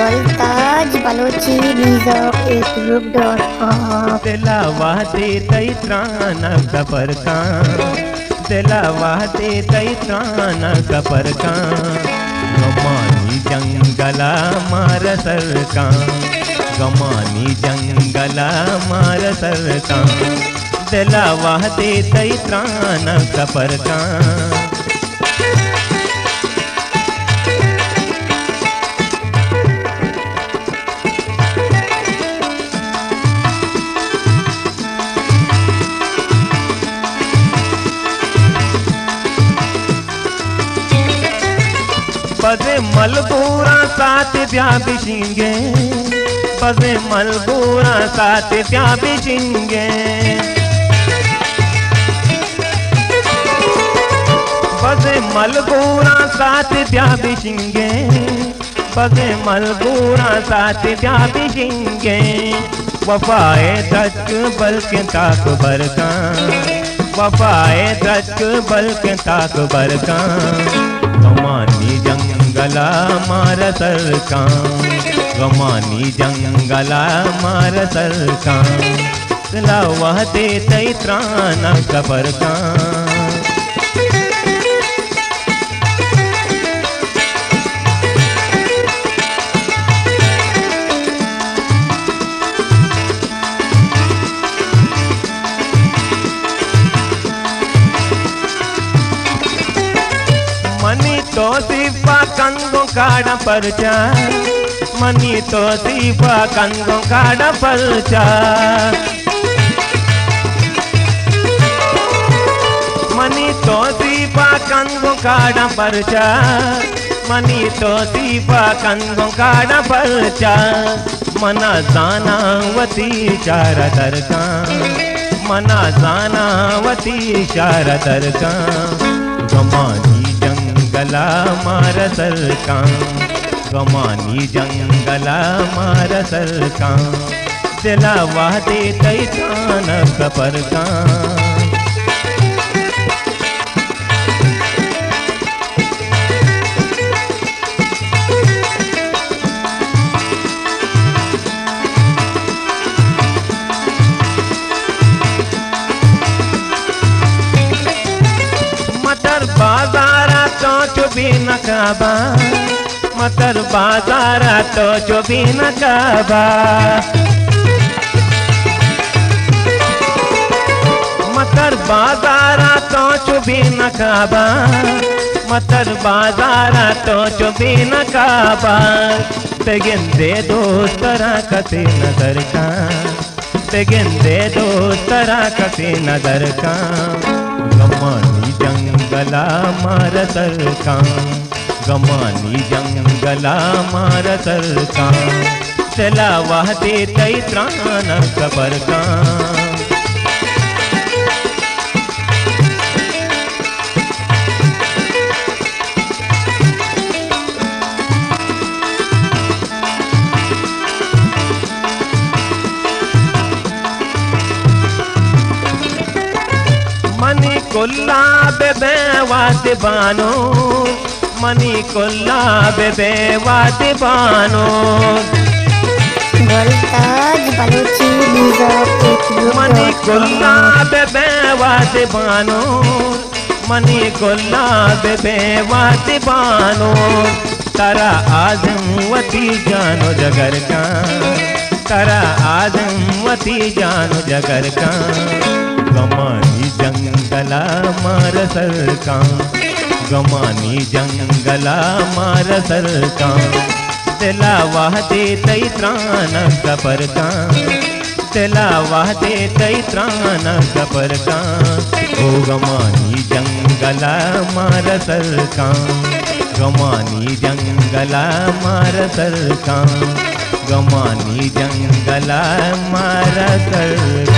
मुल्ताज Balochi group.com दिलावा दे तई त्राण कपर का दिलावा दे तई त्राण कपर का गमानी जंगला मार सरका गमानी जंगला मार सरका दिलावा दे तई त्राण कपर का बजे मलबूरा साथ ब्या बिशिंगे बजे मलबूरा साथ ब्या बिशिंगे बजे मलबूरा साथ ब्या बिशिंगे बजे मलबूरा साथ ब्या बिशिंगे वफाए तक बल्कि ताक बरका वफाए तक बल्कि ताक बरका गमानी जंगला मार सरका गमानी जंगला मार सरका दिलावा दे तई त्राण कपर का मनी तो सिफा कंगो काड़ा परचा मनी तो सिफा कंगो काड़ा परचा मनी तो सिफा कंगो काड़ा परचा मनी तो सिफा कंगो काड़ा परचा मना जाना वती चारा दरका मना जाना वती चारा दरका गमानी जंगला मार सरका गमानी जंगला मार सरका दिलावा दे तई त्राण कपर का बाजारा तो चुबी न काबा मतर बाजारा तो चुबी न काबा मतर बाजारा तो चुबी न काबा मतर बाजारा तो चुबी न काबा तेगिंदे दोस्तरा कसे नजर का तेगिंदे दोस्तरा कसे नजर का गमानी जंगला मार सरका गमानी जंगला मार सरका दिलावा दे तई त्राण कपर का मनी कुल्ला बेबे वाद बानो मनी कुल्ला बेबे वाद बानो मुल्ताज बलोची मनी कुल्ला बेबे वाद बानो मनी कुल्ला बेबे वाद बानो तारा आजम वती जानो जगर का तारा आजम वती जानो जगर का गमानी जंगला मार सरका गमानी जंगला मार सरका दिलावा दे तई त्राण कपर का दिलावा दे तई त्राण कपर का ओ गमानी जंगला मार सरका गमानी जंगला मार सरका गमानी जंगला मार सरका।